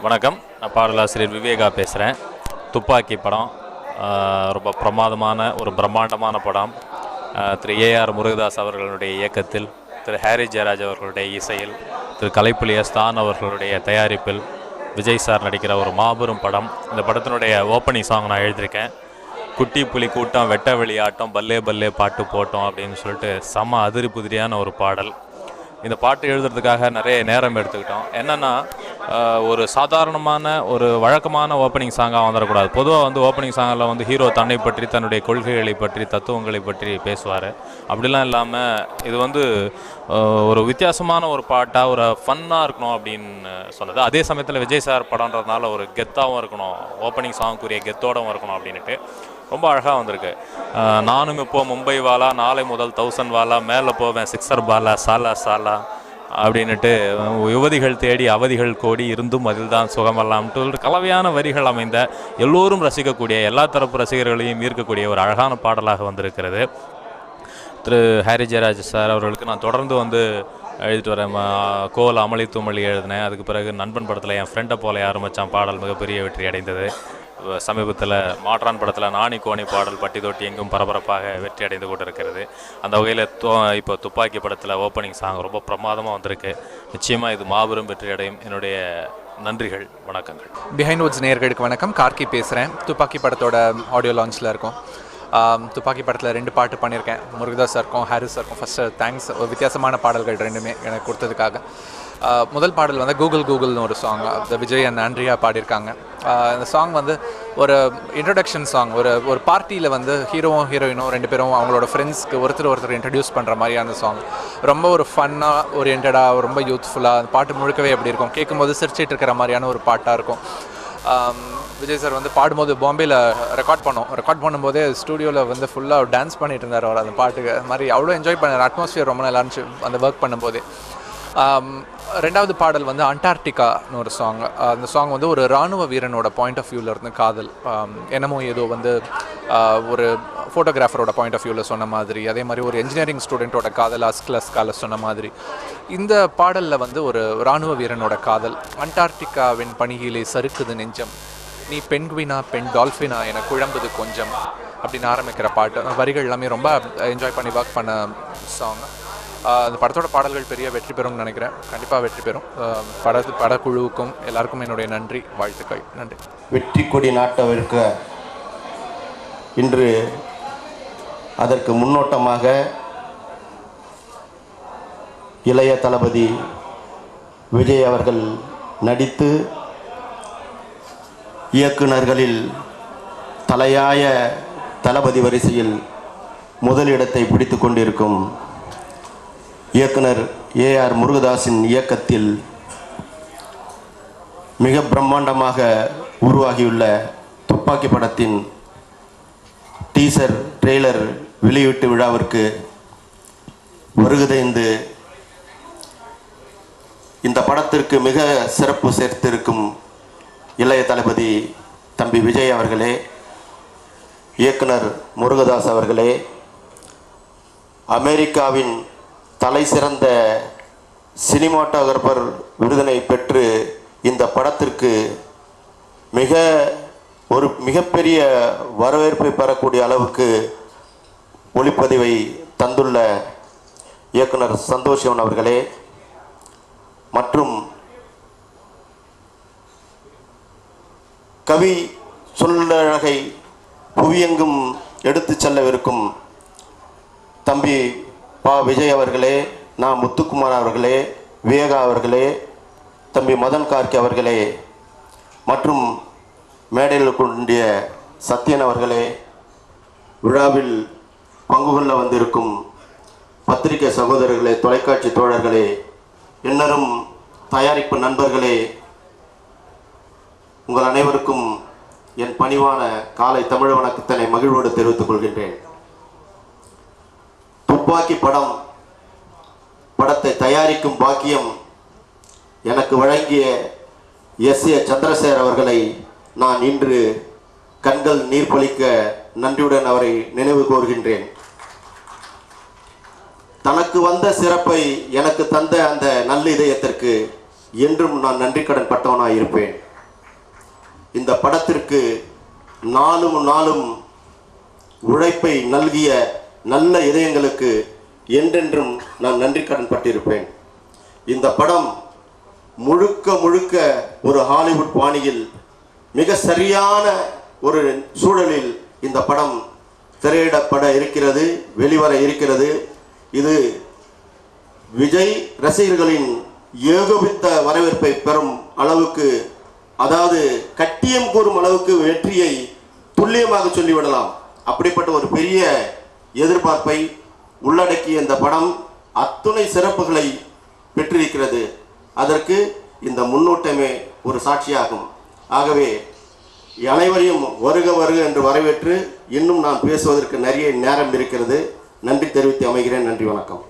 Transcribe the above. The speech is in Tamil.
வணக்கம். நான் பாடலாசிரியர் விவேகா பேசுகிறேன். துப்பாக்கி படம் ரொம்ப பிரமாதமான ஒரு பிரம்மாண்டமான படம். திரு ஏஆர் முருகதாஸ் அவர்களுடைய இயக்கத்தில், திரு ஹாரி ஜெயராஜ் அவர்களுடைய இசையில், திரு கலைப்புலி தான் அவர்களுடைய தயாரிப்பில் விஜய் சார் நடிக்கிற ஒரு மாபெரும் படம். இந்த படத்தினுடைய ஓப்பனிங் சாங் நான் எழுதியிருக்கேன். குட்டி புலி கூட்டம் வெட்ட வெளியாட்டம் பல்லே பல்லே பாட்டு போட்டோம் அப்படின்னு சொல்லிட்டு செம்ம அதிரி புதிரியான ஒரு பாடல். இந்த பாட்டு எழுதுறதுக்காக நிறைய நேரம் எடுத்துக்கிட்டோம். என்னென்னா, ஒரு சாதாரணமான ஒரு வழக்கமான ஓப்பனிங் சாங்காக வந்துடக்கூடாது. பொதுவாக ஓப்பனிங் சாங்கில் ஹீரோ தன்னை பற்றி, தன்னுடைய கொள்கைகளை பற்றி, தத்துவங்களை பற்றி பேசுவார். அப்படிலாம் இல்லாமல் இது ஒரு வித்தியாசமான ஒரு பாட்டாக, ஒரு ஃபன்னாக இருக்கணும் அப்படின்னு சொன்னது. அதே சமயத்தில் விஜய் சார் படம்ன்றதுனால ஒரு கெத்தாகவும் இருக்கணும், ஓப்பனிங் சாங்குக்குரிய கெத்தோடவும் இருக்கணும் அப்படின்ட்டு ரொம்ப அழகாக வந்திருக்கு. நானும் இப்போது மும்பை வாலா, நாளை முதல் 1000 வாலா, மேலே போவேன் சிக்ஸர் பாலா, சாலா சாலா அப்படின்ட்டு யுவதிகள் தேடி அவதிகள் கோடி இருந்தும் அதில் தான் சுகமல்லாம்ட்டு கலவையான வரிகள் அமைந்த, எல்லோரும் ரசிக்கக்கூடிய, எல்லா தரப்பு ரசிகர்களையும் ஈர்க்கக்கூடிய ஒரு அழகான பாடலாக வந்திருக்கிறது. திரு ஹாரி ஜெயராஜ் சார் அவர்களுக்கு நான் தொடர்ந்து எழுதிட்டு வரேன். கோல் அமளி துமளி எழுதினேன். அதுக்கு பிறகு நண்பன் படத்தில் என் ஃப்ரெண்டை போல ஆரம்பித்தான் பாடல் மிகப்பெரிய வெற்றி அடைந்தது. சமீபத்தில் மாற்றான் படத்தில் நாணி கோணி பாடல் பட்டி தொட்டி எங்கும் பரபரப்பாக வெற்றி அடைந்து கொண்டிருக்கிறது. அந்த வகையில் இப்போ துப்பாக்கி படத்தில் ஓப்பனிங் சாங் ரொம்ப பிரமாதமாக வந்திருக்கு. நிச்சயமாக இது மாபெரும் வெற்றி அடையும். என்னுடைய நன்றிகள், வணக்கங்கள். பிஹைண்ட் வுட்ஸ் நேயர்களுக்கு வணக்கம். கார்கி பேசுகிறேன். துப்பாக்கி படத்தோட ஆடியோ லான்ச்சில் இருக்கும். துப்பாக்கி படத்தில் 2 பாட்டு பண்ணியிருக்கேன். முருகதாஸ் சாருக்கும் ஹாரிஸ் சாருக்கும் ஃபஸ்ட்டு தேங்க்ஸ். வித்தியாசமான பாடல்கள் 2மே எனக்கு கொடுத்ததுக்காக. முதல் பாடல் கூகுள்னு ஒரு சாங், விஜய் அண்ட் ஆண்ட்ரியா பாடியிருக்காங்க. இந்த சாங் ஒரு இன்ட்ரடக்ஷன் சாங். ஒரு பார்ட்டியில் ஹீரோவும் ஹீரோயினும் 2 பேரும் அவங்களோட ஃப்ரெண்ட்ஸ்க்கு ஒருத்தர் இன்ட்ரடியூஸ் பண்ணுற மாதிரியான சாங். ரொம்ப ஒரு ஃபன்னாக ஓரியன்டாக, ரொம்ப யூத்ஃபுல்லாக. அந்த பாட்டு முழுக்கவே எப்படி இருக்கும், கேட்கும்போது சிரிச்சிட்டு இருக்கிற மாதிரியான ஒரு பாட்டாக இருக்கும். விஜய் சார் பாடும்போது பாம்பேயில் ரெக்கார்ட் பண்ணும்போதே ஸ்டூடியோவில் ஃபுல்லாக டான்ஸ் பண்ணிட்டு இருந்தார் அவர் அந்த பாட்டுக்கு. அது மாதிரி அவ்வளோ என்ஜாய் பண்ணார். அட்மாஸ்ஃபியர் ரொம்ப நல்லா இருந்துச்சு அந்த ஒர்க் பண்ணும்போதே. 2வது பாடல் அண்டார்டிகான்னு ஒரு சாங். அந்த சாங் ஒரு இராணுவ வீரனோட பாயிண்ட் ஆஃப் வியூவில் இருந்து காதல், என்னமோ ஏதோ ஒரு ஃபோட்டோகிராஃபரோட பாயிண்ட் ஆஃப் வியூவில் சொன்ன மாதிரி, அதே மாதிரி ஒரு என்ஜினியரிங் ஸ்டூடெண்ட்டோட காதல் அஸ்கலஸ்கால சொன்ன மாதிரி. இந்த பாடலில் ஒரு இராணுவ வீரனோட காதல். அண்டார்டிகாவின் பணியிலே சறுக்குது நெஞ்சம், நீ பெண்குவினா பெண் டால்ஃபினா என குழம்புது கொஞ்சம் அப்படின்னு ஆரம்பிக்கிற பாட்டு. வரிகள் எல்லாமே ரொம்ப என்ஜாய் பண்ணி ஒர்க் பண்ண சாங். அந்த படத்தோட பாடல்கள் பெரிய வெற்றி பெறும்னு நினைக்கிறேன். கண்டிப்பாக வெற்றி பெறும். படக்குழுவுக்கும் எல்லாருக்கும் என்னுடைய நன்றி, வாழ்த்துக்கள். நன்றி. வெற்றி கொடி நாட்டவிருக்க இன்று அதற்கு முன்னோட்டமாக இளைய தளபதி விஜய் அவர்கள் நடித்து இயக்குனர்களில் தலையாய தளபதி வரிசையில் முதலிடத்தை பிடித்து கொண்டிருக்கும் இயக்குனர் ஏஆர் முருகதாஸின் இயக்கத்தில் மிக பிரம்மாண்டமாக உருவாகியுள்ள துப்பாக்கி படத்தின் டீசர் ட்ரெய்லர் வெளியீட்டு விழாவிற்கு வருகதைந்து இந்த படத்திற்கு மிக சிறப்பு சேர்த்திருக்கும் இளைய தளபதி தம்பி விஜய் அவர்களே, இயக்குனர் முருகதாஸ் அவர்களே, அமெரிக்காவின் தலை சிறந்த சினிமாட்டோகிராஃபர் விருதினை பெற்று இந்த படத்திற்கு மிகப்பெரிய வரவேற்பை பெறக்கூடிய அளவுக்கு ஒளிப்பதிவை தந்துள்ள இயக்குனர் சந்தோஷவன் அவர்களே, மற்றும் கவி சொல்லழகை புவியெங்கும் எடுத்து செல்லவிருக்கும் தம்பி விஜய் அவர்களே, நான் முத்துக்குமார் அவர்களே, விவேகா அவர்களே, தம்பி மதன் கார்கி அவர்களே, மற்றும் மேடையில் கொண்டிய சத்யன் அவர்களே, விழாவில் பங்கு கொள்ள வந்திருக்கும் பத்திரிகை சகோதரர்களே, தொலைக்காட்சி தோழர்களே, இன்னரும் தயாரிப்பு நண்பர்களே, உங்கள் அனைவருக்கும் என் பணிவான காலை தமிழ் வணக்கத்தினை மகிழ்வோடு தெரிவித்துக் கொள்கின்றேன். துப்பாக்கி படத்தை தயாரிக்கும் பாக்கியம் எனக்கு வழங்கிய எஸ்.ஏ. சந்திரசேகர் அவர்களை நான் இன்று கண்கள் நீர் பளிக்க நன்றியுடன் அவரை நினைவு கூர்கின்றேன். தனக்கு வந்த சிறப்பை எனக்கு தந்த அந்த நல்ல இதயத்திற்கு என்றும் நான் நன்றி கடன் பட்டவனாக இருப்பேன். இந்த படத்திற்கு நாளும் நாளும் உழைப்பை நல்கிய நல்ல இதயங்களுக்கு என்றென்றும் நான் நன்றி கடன் பட்டிருப்பேன். இந்த படம் முழுக்க முழுக்க ஒரு ஹாலிவுட் பாணியில் மிக சரியான ஒரு சூழலில் இந்த படம் திரையிடப்பட இருக்கிறது, வெளிவர இருக்கிறது. இது விஜய் ரசிகர்களின் ஏகோபித்த வரவேற்பை பெறும் அளவுக்கு, அதாவது கட்டியம் கூறும் அளவுக்கு வெற்றியை துல்லியமாக சொல்லிவிடலாம். அப்படிப்பட்ட ஒரு பெரிய எதிர்பார்ப்பை உள்ளடக்கிய இந்த படம் அத்துணை சிறப்புகளை பெற்றிருக்கிறது. அதற்கு இந்த முன்னோட்டமே ஒரு சாட்சியாகும். ஆகவே அனைவரையும் வருக வருக என்று வரவேற்று, இன்னும் நான் பேசுவதற்கு நிறைய நேரம் இருக்கிறது. நன்றி தெரிவித்து அமைகிறேன். நன்றி, வணக்கம்.